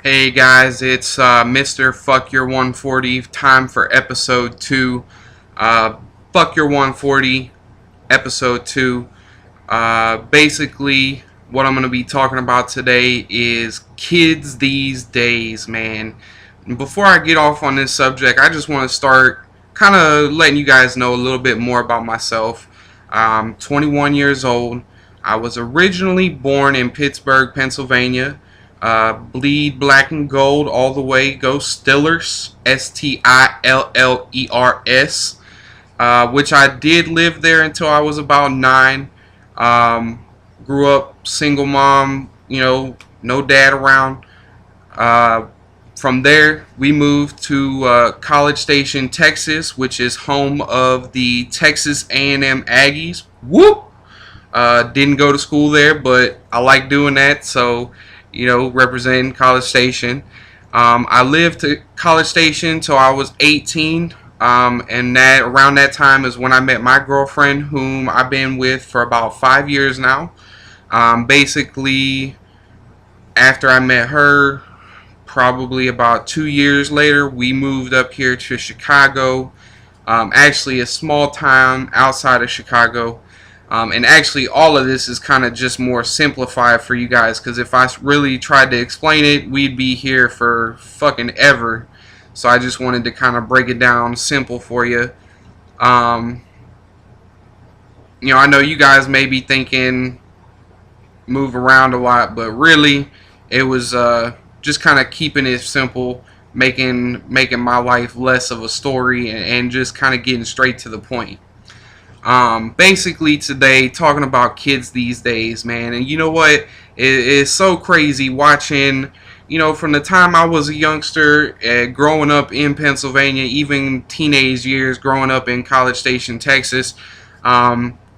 Hey guys, it's Mr. Fuck Your 140. Time for episode 2. Uh, Fuck Your 140, episode 2. Basically, what I'm going to be talking about today is kids these days, man. And before I get off on this subject, I just want to start kind of letting you guys know a little bit more about myself. I'm 21 years old. I was originally born in Pittsburgh, Pennsylvania. Bleed black and gold all the way. Go Stillers. Stillers. Which I did live there until I was about 9. Grew up single mom, no dad around. Uh, from there, we moved to College Station, Texas, which is home of the Texas A&M Aggies. Whoop! Didn't go to school there, but I like doing that, so representing College Station. I lived at College Station till I was 18, and that around that time is when I met my girlfriend, whom I've been with for about 5 years now. Basically, after I met her, probably about 2 years later, we moved up here to Chicago. Actually, a small town outside of Chicago. And actually, all of this is kind of just more simplified for you guys, because if I really tried to explain it, we'd be here for fucking ever. So I just wanted to kind of break it down simple for you. I know you guys may be thinking move around a lot, but really, it was just kind of keeping it simple, making my life less of a story, and just kind of getting straight to the point. Basically today, talking about kids these days, man. And you know what? It's so crazy watching, from the time I was a youngster, growing up in Pennsylvania, even teenage years, growing up in College Station, Texas.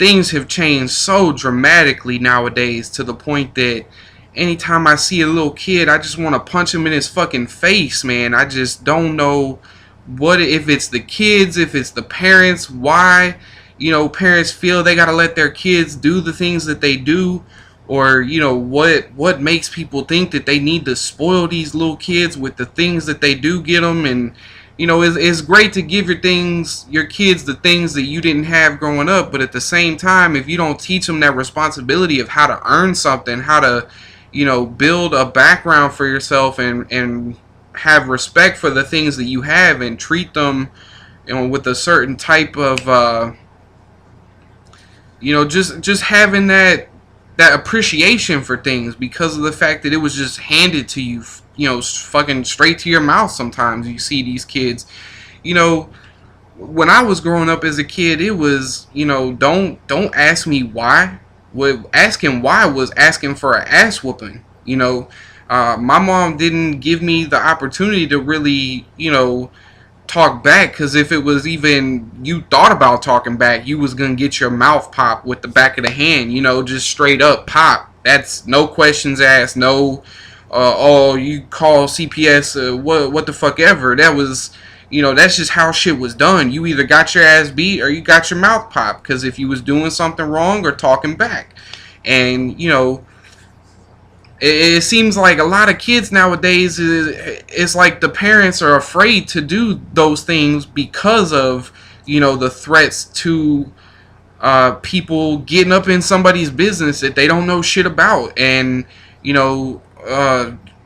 Things have changed so dramatically nowadays, to the point that anytime I see a little kid, I just want to punch him in his fucking face, man. I just don't know if it's the kids, if it's the parents, why parents feel they gotta let their kids do the things that they do, or what makes people think that they need to spoil these little kids with the things that they do get them. And it's great to give your kids the things that you didn't have growing up, but at the same time, if you don't teach them that responsibility of how to earn something, how to build a background for yourself, and have respect for the things that you have, and treat them with a certain type of just having that appreciation for things, because of the fact that it was just handed to you, fucking straight to your mouth. Sometimes you see these kids, when I was growing up as a kid, it was, don't ask me why. Asking why was asking for an ass whooping. My mom didn't give me the opportunity to really, talk back, because if it was even you thought about talking back, you was gonna get your mouth popped with the back of the hand, just straight up pop. That's no questions asked, no oh, you call CPS, what the fuck ever. That was, that's just how shit was done. You either got your ass beat or you got your mouth popped, because if you was doing something wrong or talking back. And it seems like a lot of kids nowadays, it's like the parents are afraid to do those things because of the threats to people getting up in somebody's business that they don't know shit about. And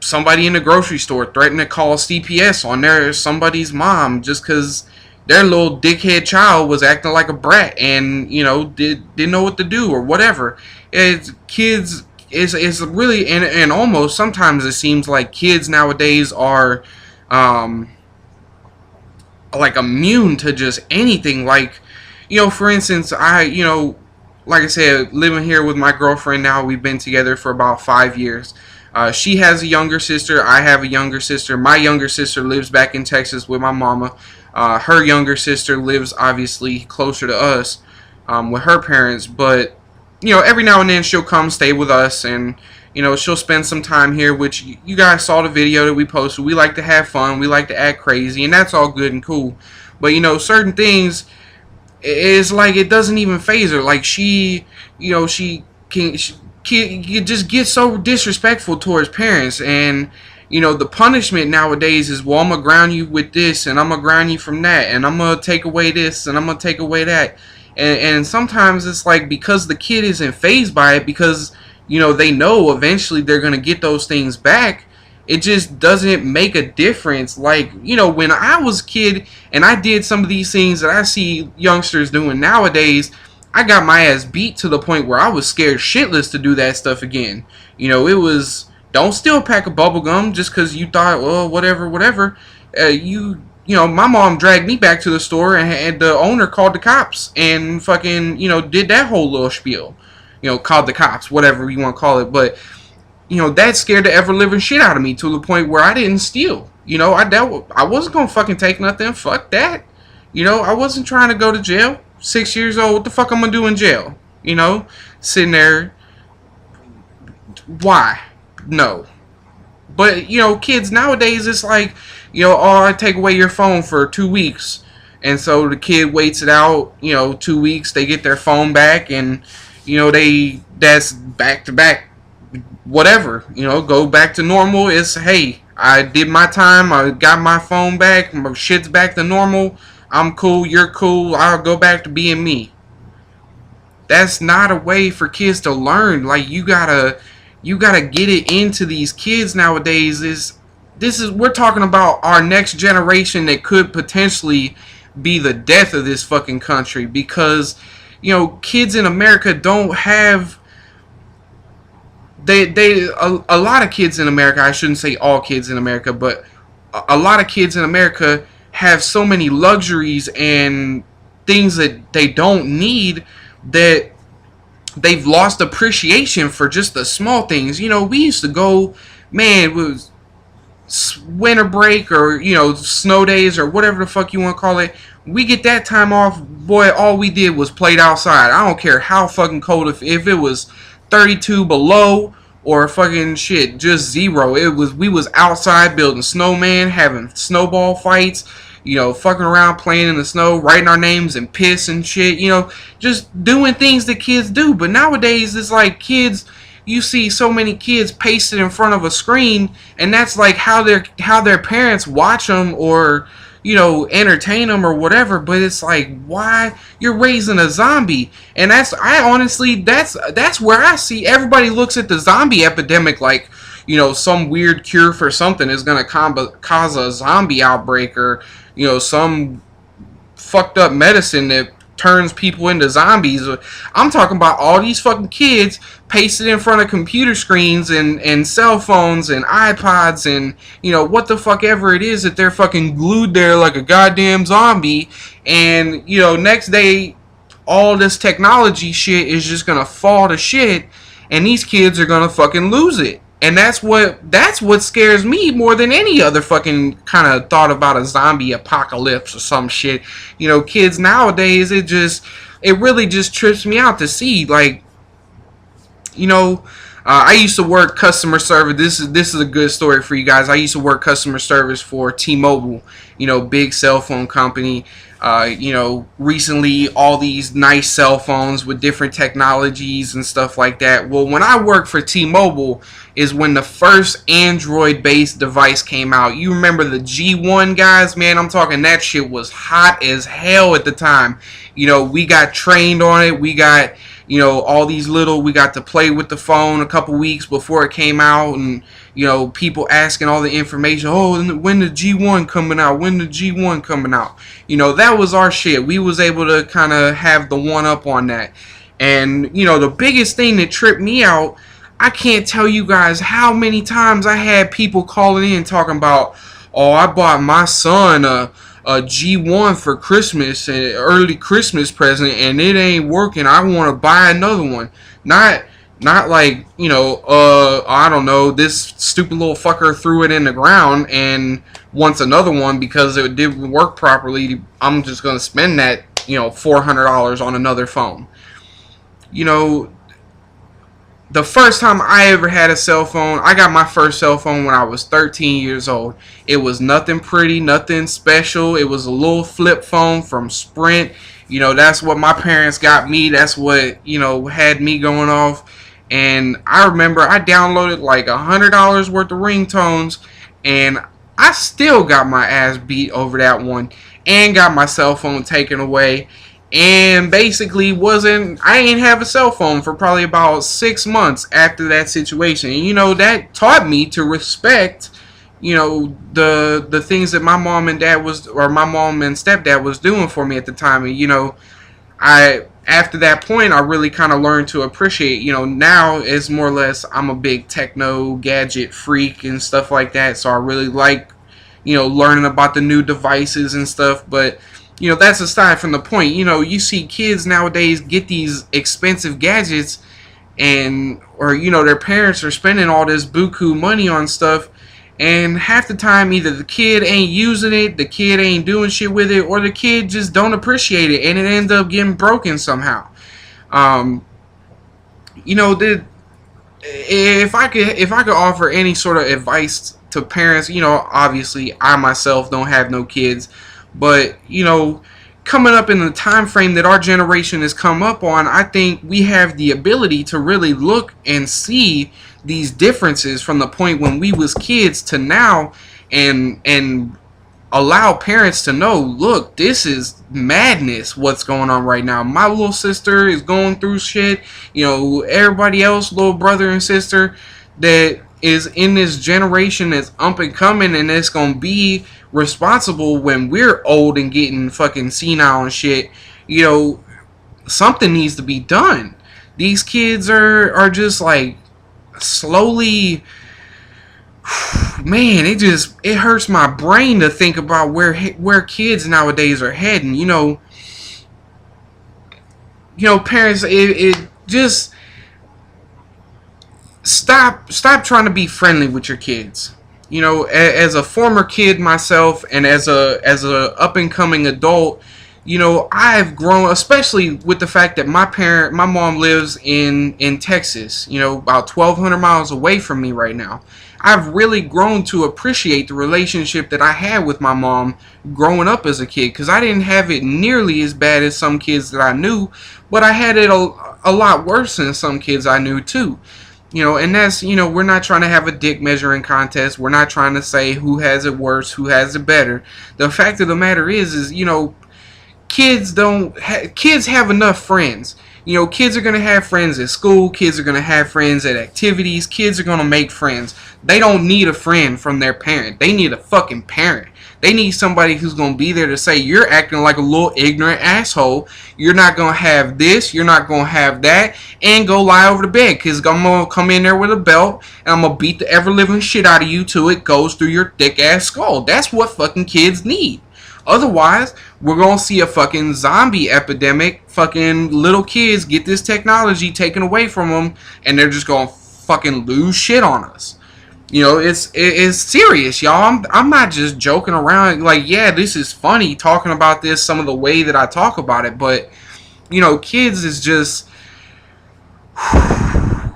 somebody in the grocery store threatening to call CPS on somebody's mom just because their little dickhead child was acting like a brat, and didn't know what to do or whatever. Kids is really, and almost sometimes it seems like kids nowadays are like immune to just anything. Like, for instance, like I said, living here with my girlfriend now, we've been together for about 5 years. She has a younger sister. I have a younger sister. My younger sister lives back in Texas with my mama. Her younger sister lives obviously closer to us with her parents, but every now and then she'll come stay with us, and she'll spend some time here, which you guys saw the video that we posted. We like to have fun, we like to act crazy, and that's all good and cool. But certain things, it's like it doesn't even faze her. Like she can you just get so disrespectful towards parents, and The punishment nowadays is, well, I'm going to ground you with this, and I'm going to ground you from that, and I'm going to take away this, and I'm going to take away that. And sometimes it's like, because the kid isn't fazed by it, because, they know eventually they're going to get those things back, it just doesn't make a difference. Like, when I was a kid and I did some of these things that I see youngsters doing nowadays, I got my ass beat to the point where I was scared shitless to do that stuff again. It was, don't steal a pack of bubble gum just because you thought, well, whatever. My mom dragged me back to the store, and the owner called the cops and fucking, did that whole little spiel. Called the cops, whatever you want to call it. But, that scared the ever-living shit out of me to the point where I didn't steal. I wasn't going to fucking take nothing. Fuck that. I wasn't trying to go to jail. 6 years old, what the fuck I'm going to do in jail? Sitting there. Why? No. But, kids nowadays, it's like, oh, I take away your phone for 2 weeks. And so the kid waits it out, 2 weeks, they get their phone back, and, that's back to back, whatever, go back to normal. It's, hey, I did my time, I got my phone back, my shit's back to normal, I'm cool, you're cool, I'll go back to being me. That's not a way for kids to learn. Like, you gotta get it into these kids nowadays. We're talking about our next generation that could potentially be the death of this fucking country, because kids in America don't have, a lot of kids in America, I shouldn't say all kids in America, but a lot of kids in America have so many luxuries and things that they don't need, that they've lost appreciation for just the small things. We used to go, man, it was winter break, or snow days, or whatever the fuck you want to call it. We get that time off, boy, all we did was played outside. I don't care how fucking cold, if it was 32 below or fucking shit, just zero. We was outside building snowman, having snowball fights, fucking around, playing in the snow, writing our names in piss and shit, just doing things that kids do. But nowadays, it's like kids, you see so many kids pasted in front of a screen, and that's like how their parents watch them, or entertain them, or whatever. But it's like, why? You're raising a zombie. And that's where I see everybody looks at the zombie epidemic like, some weird cure for something is going to cause a zombie outbreak, or some fucked up medicine that turns people into zombies. I'm talking about all these fucking kids pasted in front of computer screens and cell phones and iPods and what the fuck ever it is, that they're fucking glued there like a goddamn zombie. And next day, all this technology shit is just gonna fall to shit, and these kids are gonna fucking lose it. And that's what scares me more than any other fucking kind of thought about a zombie apocalypse or some shit. Kids nowadays, it really just trips me out to see. Like, I used to work customer service. This is a good story for you guys. I used to work customer service for T-Mobile, big cell phone company. Recently, all these nice cell phones with different technologies and stuff like that. Well, when I worked for T-Mobile is when the first Android-based device came out. You remember the G1, guys? Man, I'm talking, that shit was hot as hell at the time. We got trained on it. We got, all these we got to play with the phone a couple weeks before it came out, and people asking all the information. Oh, when the G1 coming out? When the G1 coming out? That was our shit. We was able to kind of have the one up on that. And, the biggest thing that tripped me out, I can't tell you guys how many times I had people calling in talking about, oh, I bought my son a G1 for Christmas, an early Christmas present, and it ain't working. I want to buy another one. Not like, I don't know, this stupid little fucker threw it in the ground and wants another one because it didn't work properly. I'm just going to spend that, $400 on another phone. The first time I ever had a cell phone, I got my first cell phone when I was 13 years old. It was nothing pretty, nothing special. It was a little flip phone from Sprint. That's what my parents got me. That's what, had me going off. And I remember I downloaded like $100 worth of ringtones, and I still got my ass beat over that one, and got my cell phone taken away, and basically I ain't have a cell phone for probably about 6 months after that situation. And, that taught me to respect, the things that my mom and my mom and stepdad was doing for me at the time. And, I after that point I really kind of learned to appreciate, now it's more or less I'm a big techno gadget freak and stuff like that, so I really like, learning about the new devices and stuff. But that's aside from the point. You see kids nowadays get these expensive gadgets, or their parents are spending all this buku money on stuff, and half the time either the kid ain't using it, the kid ain't doing shit with it, or the kid just don't appreciate it, and it ends up getting broken somehow. If I could offer any sort of advice to parents, obviously I myself don't have no kids, but coming up in the time frame that our generation has come up on, I think we have the ability to really look and see these differences from the point when we was kids to now, and allow parents to know, look, this is madness what's going on right now. My little sister is going through shit. Everybody else, little brother and sister that is in this generation that's up and coming, and it's gonna be responsible when we're old and getting fucking senile and shit. Something needs to be done. These kids are just like slowly, man, it hurts my brain to think about where kids nowadays are heading. Parents, it just stop trying to be friendly with your kids. As a former kid myself, and as a up and coming adult, I've grown, especially with the fact that my mom lives in Texas, about 1,200 miles away from me right now. I've really grown to appreciate the relationship that I had with my mom growing up as a kid, because I didn't have it nearly as bad as some kids that I knew, but I had it a lot worse than some kids I knew too. And that's, we're not trying to have a dick measuring contest. We're not trying to say who has it worse, who has it better. The fact of the matter is kids have enough friends. Kids are going to have friends at school. Kids are going to have friends at activities. Kids are going to make friends. They don't need a friend from their parent. They need a fucking parent. They need somebody who's going to be there to say, you're acting like a little ignorant asshole. You're not going to have this. You're not going to have that. And go lie over the bed, because I'm going to come in there with a belt, and I'm going to beat the ever-living shit out of you till it goes through your thick-ass skull. That's what fucking kids need. Otherwise, we're going to see a fucking zombie epidemic. Fucking little kids get this technology taken away from them, and they're just going to fucking lose shit on us. It's serious, y'all. I'm not just joking around. Like, yeah, this is funny talking about this, some of the way that I talk about it, but, kids is just,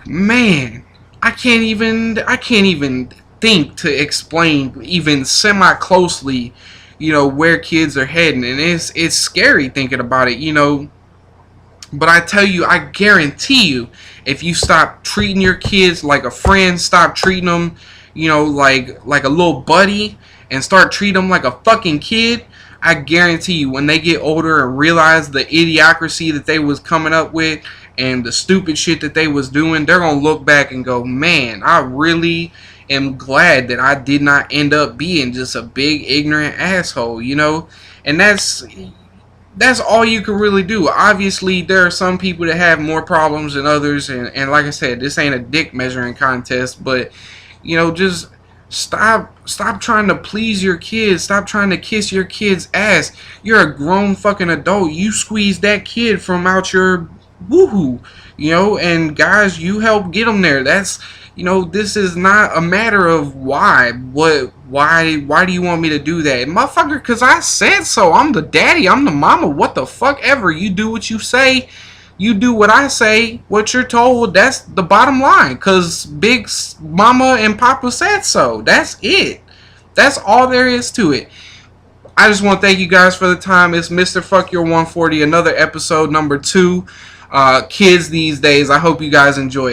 man, I can't even think to explain even semi-closely, where kids are heading, and it's scary thinking about it, But I tell you, I guarantee you, if you stop treating your kids like a friend, stop treating them, like a little buddy, and start treating them like a fucking kid, I guarantee you, when they get older and realize the idiocracy that they was coming up with and the stupid shit that they was doing, they're gonna look back and go, man, I really am glad that I did not end up being just a big ignorant asshole, And that's all you can really do. Obviously, there are some people that have more problems than others, and like I said, this ain't a dick measuring contest, but just stop trying to please your kids. Stop trying to kiss your kid's ass. You're a grown fucking adult. You squeeze that kid from out your woohoo, and guys, you help get them there. That's, this is not a matter of why do you want me to do that, motherfucker? Because I said so. I'm the daddy, I'm the mama, what the fuck ever. You do what you say, you do what I say, what you're told. That's the bottom line, because big mama and papa said so. That's it. That's all there is to it. I just want to thank you guys for the time. It's Mr. Fuck Your 140, another episode, number 2. Kids these days. I hope you guys enjoy it.